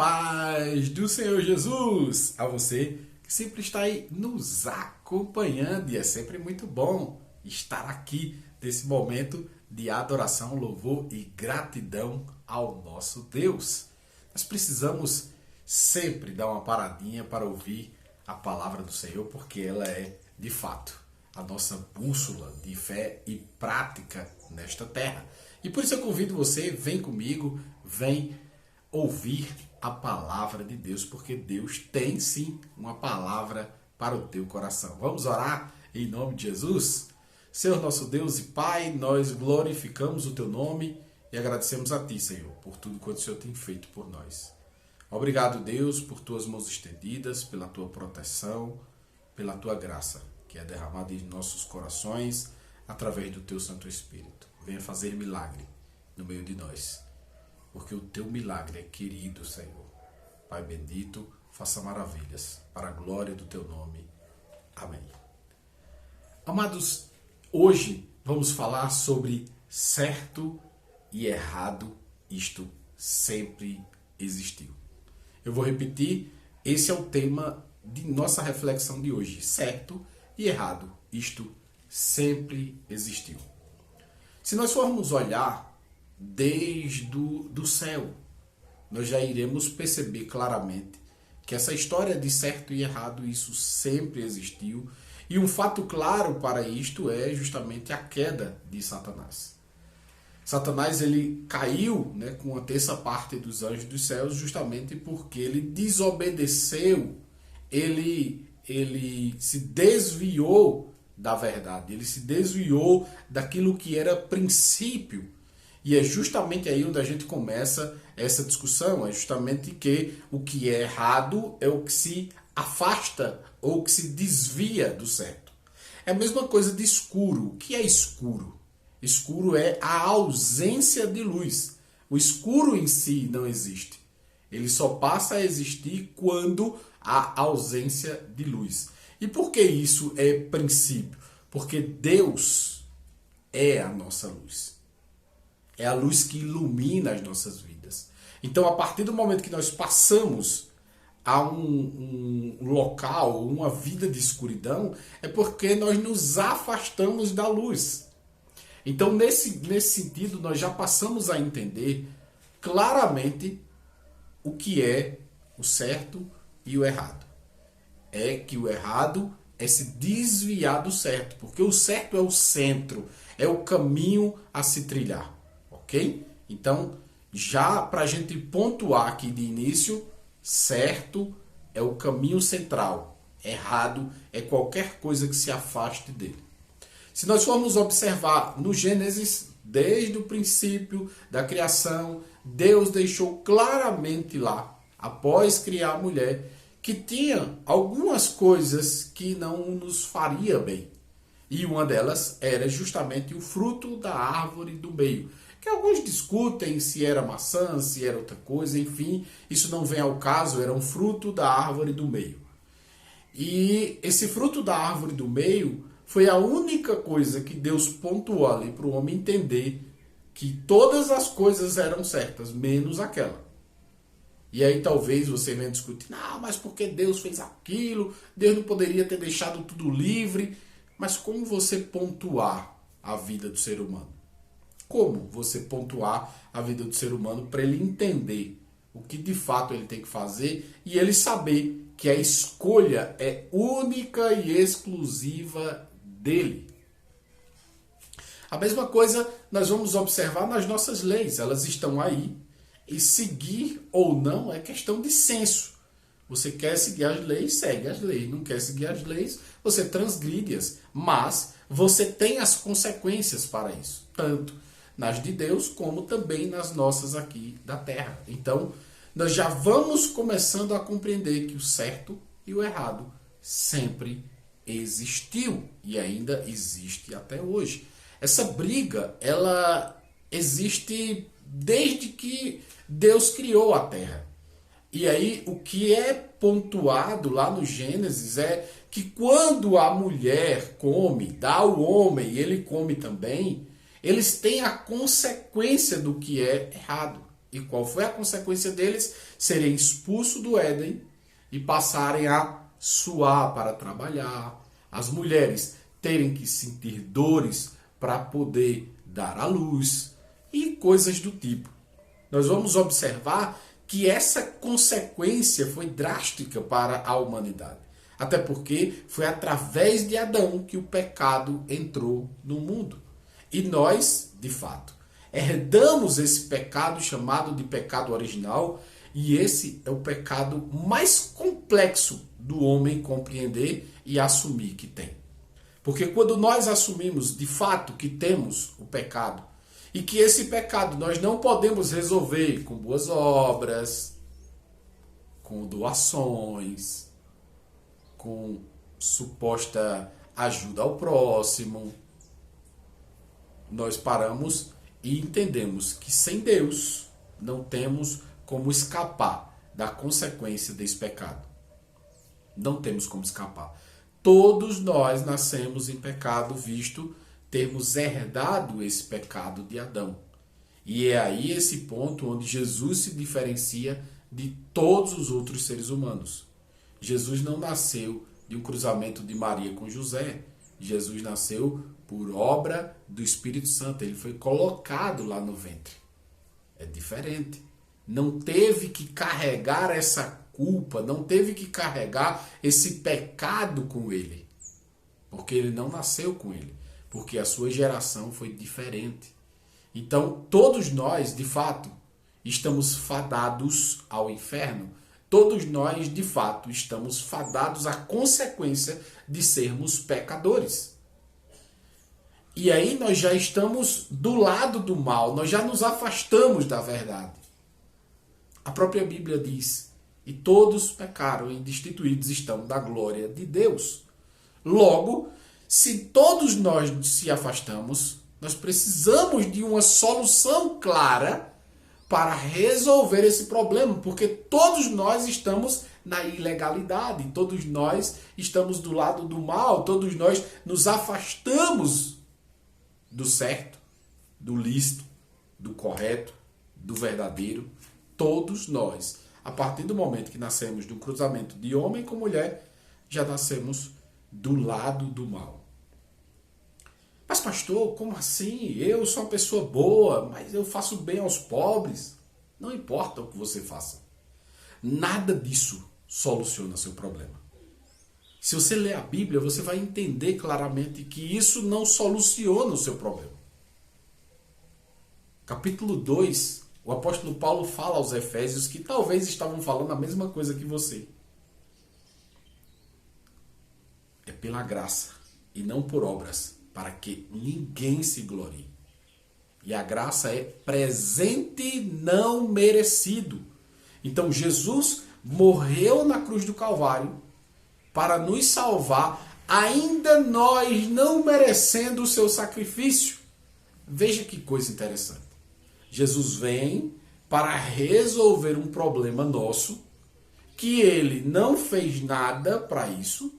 paz do Senhor Jesus a você que sempre está aí nos acompanhando, e é sempre muito bom estar aqui nesse momento de adoração, louvor e gratidão ao nosso Deus. Nós precisamos sempre dar uma paradinha para ouvir a palavra do Senhor, porque ela é, de fato, a nossa bússola de fé e prática nesta terra. E por isso eu convido você, vem comigo, vem ouvir a palavra de Deus, porque Deus tem sim uma palavra para o teu coração. Vamos orar em nome de Jesus? Senhor nosso Deus e Pai, nós glorificamos o teu nome e agradecemos a ti, Senhor, por tudo quanto o Senhor tem feito por nós. Obrigado, Deus, por tuas mãos estendidas, pela tua proteção, pela tua graça, que é derramada em nossos corações através do teu Santo Espírito. Venha fazer milagre no meio de nós, porque o teu milagre é querido, Senhor. Pai bendito, faça maravilhas para a glória do teu nome. Amém. Amados, hoje vamos falar sobre certo e errado. Isto sempre existiu. Eu vou repetir, esse é o tema de nossa reflexão de hoje. Certo e errado, isto sempre existiu. Se nós formos olhar desde do céu, nós já iremos perceber claramente que essa história de certo e errado, isso sempre existiu. E um fato claro para isto é justamente a queda de Satanás. Satanás ele caiu, com a terça parte dos anjos dos céus justamente porque ele desobedeceu, ele se desviou da verdade, ele se desviou daquilo que era princípio. E é justamente aí onde a gente começa essa discussão, é justamente que o que é errado é o que se afasta ou que se desvia do certo. É a mesma coisa de escuro. O que é escuro? Escuro é a ausência de luz. O escuro em si não existe. Ele só passa a existir quando há ausência de luz. E por que isso é princípio? Porque Deus é a nossa luz. É a luz que ilumina as nossas vidas. Então, a partir do momento que nós passamos a um local, uma vida de escuridão, é porque nós nos afastamos da luz. Então, nesse sentido, nós já passamos a entender claramente o que é o certo e o errado. É que o errado é se desviar do certo, porque o certo é o centro, é o caminho a se trilhar. Ok? Então, já para a gente pontuar aqui de início, certo é o caminho central, errado é qualquer coisa que se afaste dele. Se nós formos observar no Gênesis, desde o princípio da criação, Deus deixou claramente lá, após criar a mulher, que tinha algumas coisas que não nos faria bem. E uma delas era justamente o fruto da árvore do meio, que alguns discutem se era maçã, se era outra coisa, enfim, isso não vem ao caso, era um fruto da árvore do meio. E esse fruto da árvore do meio foi a única coisa que Deus pontuou ali para o homem entender que todas as coisas eram certas, menos aquela. E aí talvez você venha discutir, não, mas por que Deus fez aquilo? Deus não poderia ter deixado tudo livre? Mas como você pontuar a vida do ser humano? Como você pontuar a vida do ser humano para ele entender o que de fato ele tem que fazer e ele saber que a escolha é única e exclusiva dele? A mesma coisa nós vamos observar nas nossas leis. Elas estão aí e seguir ou não é questão de senso. Você quer seguir as leis, segue as leis. Não quer seguir as leis, você transgride-as. Mas você tem as consequências para isso. Tanto nas de Deus, como também nas nossas aqui da terra. Então, nós já vamos começando a compreender que o certo e o errado sempre existiu e ainda existe até hoje. Essa briga, ela existe desde que Deus criou a terra. E aí, o que é pontuado lá no Gênesis é que quando a mulher come, dá ao homem e ele come também, eles têm a consequência do que é errado. E qual foi a consequência deles? Serem expulsos do Éden e passarem a suar para trabalhar. As mulheres terem que sentir dores para poder dar à luz e coisas do tipo. Nós vamos observar que essa consequência foi drástica para a humanidade. Até porque foi através de Adão que o pecado entrou no mundo. E nós, de fato, herdamos esse pecado chamado de pecado original, e esse é o pecado mais complexo do homem compreender e assumir que tem. Porque quando nós assumimos de fato que temos o pecado, e que esse pecado nós não podemos resolver com boas obras, com doações, com suposta ajuda ao próximo, nós paramos e entendemos que sem Deus não temos como escapar da consequência desse pecado. Não temos como escapar. Todos nós nascemos em pecado, visto termos herdado esse pecado de Adão. E é aí esse ponto onde Jesus se diferencia de todos os outros seres humanos. Jesus não nasceu de um cruzamento de Maria com José. Jesus nasceu por obra do Espírito Santo. Ele foi colocado lá no ventre. É diferente. Não teve que carregar essa culpa, não teve que carregar esse pecado com ele. Porque ele não nasceu com ele. Porque a sua geração foi diferente. Então, todos nós, de fato, estamos fadados ao inferno. Todos nós, de fato, estamos fadados à consequência de sermos pecadores. E aí nós já estamos do lado do mal, nós já nos afastamos da verdade. A própria Bíblia diz: e todos pecaram e destituídos estão da glória de Deus. Logo, se todos nós se afastamos, nós precisamos de uma solução clara para resolver esse problema, porque todos nós estamos na ilegalidade, todos nós estamos do lado do mal, todos nós nos afastamos do certo, do lícito, do correto, do verdadeiro. Todos nós, a partir do momento que nascemos de um cruzamento de homem com mulher, já nascemos do lado do mal. Mas pastor, como assim? Eu sou uma pessoa boa, mas eu faço bem aos pobres. Não importa o que você faça. Nada disso soluciona seu problema. Se você ler a Bíblia, você vai entender claramente que isso não soluciona o seu problema. Capítulo 2, o apóstolo Paulo fala aos Efésios que talvez estavam falando a mesma coisa que você. É pela graça e não por obras, para que ninguém se glorie. E a graça é presente não merecido. Então Jesus morreu na cruz do Calvário para nos salvar, ainda nós não merecendo o seu sacrifício. Veja que coisa interessante. Jesus vem para resolver um problema nosso, que ele não fez nada para isso.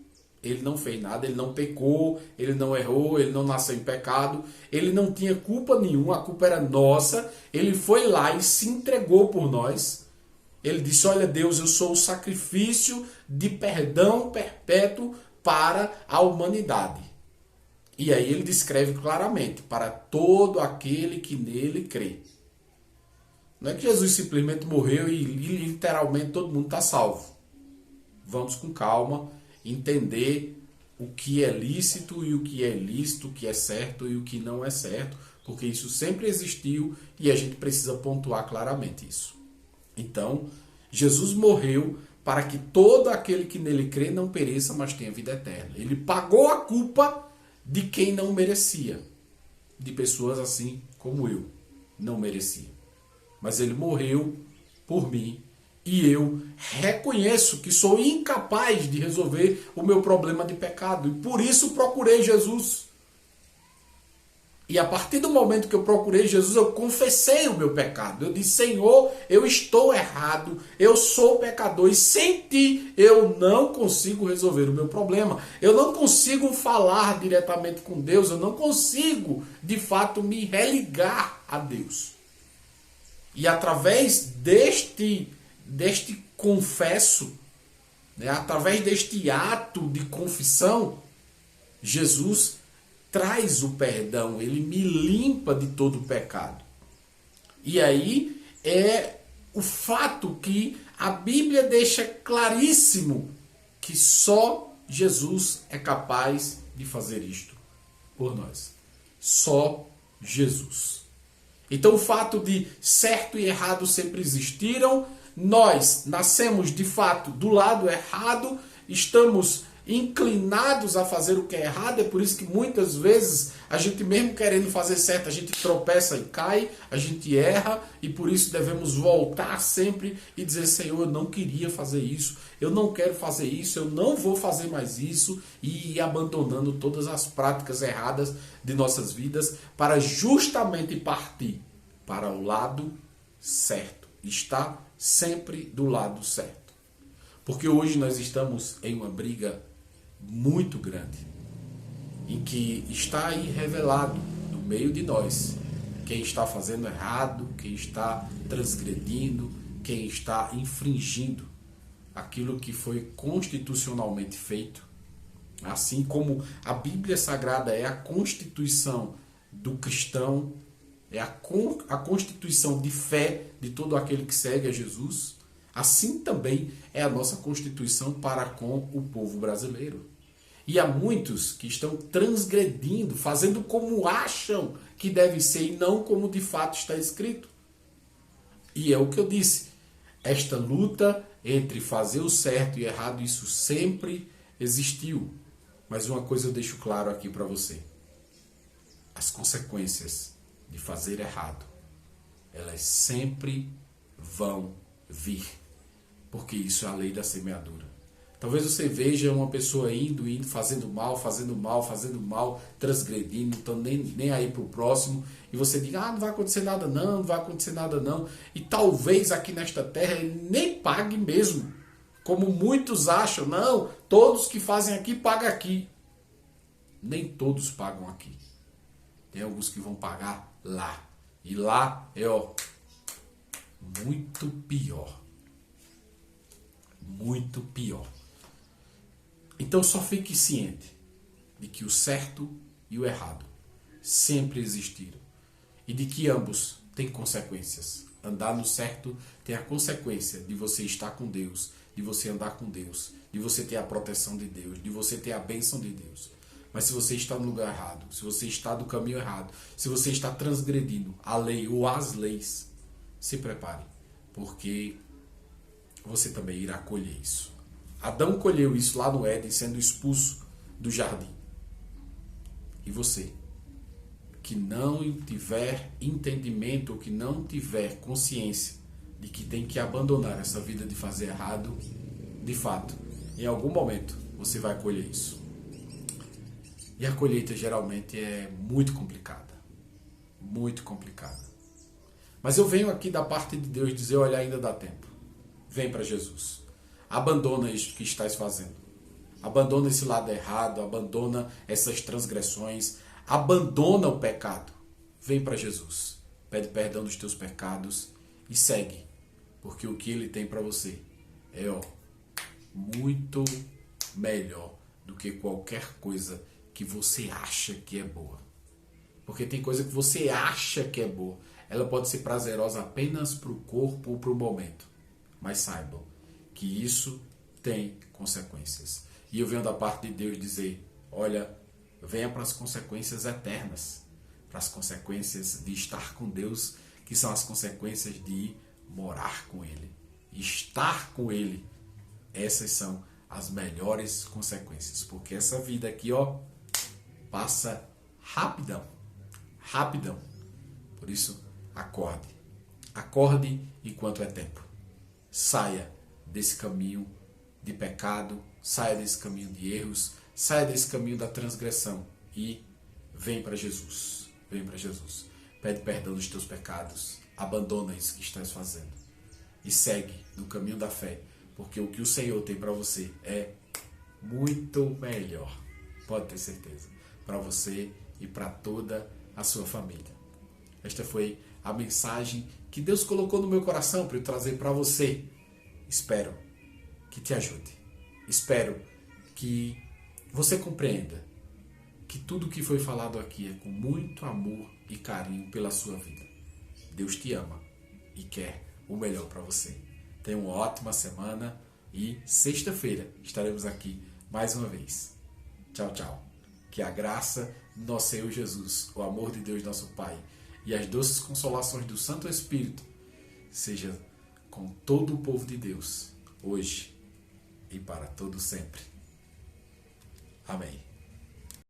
Ele não fez nada, ele não pecou, ele não errou, ele não nasceu em pecado, ele não tinha culpa nenhuma, a culpa era nossa. Ele foi lá e se entregou por nós. Ele disse: olha Deus, eu sou o sacrifício de perdão perpétuo para a humanidade. E aí ele descreve claramente: para todo aquele que nele crê. Não é que Jesus simplesmente morreu e literalmente todo mundo está salvo. Vamos com calma entender o que é lícito e o que é ilícito, o que é certo e o que não é certo, porque isso sempre existiu e a gente precisa pontuar claramente isso. Então, Jesus morreu para que todo aquele que nele crê não pereça, mas tenha vida eterna. Ele pagou a culpa de quem não merecia, de pessoas assim como eu, não merecia. Mas ele morreu por mim. E eu reconheço que sou incapaz de resolver o meu problema de pecado. E por isso procurei Jesus. E a partir do momento que eu procurei Jesus, eu confessei o meu pecado. Eu disse: Senhor, eu estou errado, eu sou pecador. E sem ti eu não consigo resolver o meu problema. Eu não consigo falar diretamente com Deus. Eu não consigo, de fato, me religar a Deus. E através deste confesso, né, através deste ato de confissão, Jesus traz o perdão, ele me limpa de todo o pecado. E aí é o fato que a Bíblia deixa claríssimo que só Jesus é capaz de fazer isto por nós. Só Jesus. Então o fato de certo e errado sempre existiram, nós nascemos de fato do lado errado, estamos inclinados a fazer o que é errado, é por isso que muitas vezes a gente mesmo querendo fazer certo, a gente tropeça e cai, a gente erra, e por isso devemos voltar sempre e dizer: Senhor, eu não queria fazer isso, eu não quero fazer isso, eu não vou fazer mais isso, e ir abandonando todas as práticas erradas de nossas vidas para justamente partir para o lado certo, estar sempre do lado certo. Porque hoje nós estamos em uma briga muito grande, em que está aí revelado no meio de nós quem está fazendo errado, quem está transgredindo, quem está infringindo aquilo que foi constitucionalmente feito. Assim como a Bíblia Sagrada é a constituição do cristão, é a constituição de fé de todo aquele que segue a Jesus, assim também é a nossa constituição para com o povo brasileiro. E há muitos que estão transgredindo, fazendo como acham que deve ser e não como de fato está escrito. E é o que eu disse, esta luta entre fazer o certo e errado, isso sempre existiu. Mas uma coisa eu deixo claro aqui para você. As consequências de fazer errado, elas sempre vão vir. Porque isso é a lei da semeadura. Talvez você veja uma pessoa indo, fazendo mal, transgredindo, não estão nem aí para o próximo, e você diga: não vai acontecer nada não, não vai acontecer nada não. E talvez aqui nesta terra ele nem pague mesmo. Como muitos acham, não, todos que fazem aqui pagam aqui. Nem todos pagam aqui. Tem alguns que vão pagar lá. E lá é muito pior. Muito pior. Então só fique ciente de que o certo e o errado sempre existiram. E de que ambos têm consequências. Andar no certo tem a consequência de você estar com Deus, de você andar com Deus, de você ter a proteção de Deus, de você ter a bênção de Deus. Mas se você está no lugar errado, se você está no caminho errado, se você está transgredindo a lei ou as leis, se prepare, porque você também irá colher isso. Adão colheu isso lá no Éden, sendo expulso do jardim. E você, que não tiver entendimento, ou que não tiver consciência de que tem que abandonar essa vida de fazer errado, de fato, em algum momento você vai colher isso. E a colheita geralmente é muito complicada. Muito complicada. Mas eu venho aqui da parte de Deus dizer: olha, ainda dá tempo. Vem para Jesus. Abandona isso que estás fazendo. Abandona esse lado errado, abandona essas transgressões, abandona o pecado. Vem para Jesus. Pede perdão dos teus pecados e segue. Porque o que Ele tem para você é muito melhor do que qualquer coisa que você acha que é boa. Porque tem coisa que você acha que é boa. Ela pode ser prazerosa apenas para o corpo ou para o momento. Mas saibam que isso tem consequências. E eu venho da parte de Deus dizer: olha, venha para as consequências eternas. Para as consequências de estar com Deus, que são as consequências de morar com Ele. Estar com Ele. Essas são as melhores consequências. Porque essa vida aqui, passa rapidão. Rapidão. Por isso, acorde. Acorde enquanto é tempo. Saia desse caminho de pecado, saia desse caminho de erros, saia desse caminho da transgressão e vem para Jesus. Vem para Jesus. Pede perdão dos teus pecados, abandona isso que estás fazendo e segue no caminho da fé, porque o que o Senhor tem para você é muito melhor. Pode ter certeza. Para você e para toda a sua família. Esta foi a mensagem que Deus colocou no meu coração para eu trazer para você. Espero que te ajude. Espero que você compreenda que tudo que foi falado aqui é com muito amor e carinho pela sua vida. Deus te ama e quer o melhor para você. Tenha uma ótima semana e sexta-feira estaremos aqui mais uma vez. Tchau, tchau. Que a graça do nosso Senhor Jesus, o amor de Deus nosso Pai e as doces consolações do Santo Espírito seja com todo o povo de Deus, hoje e para todo sempre. Amém.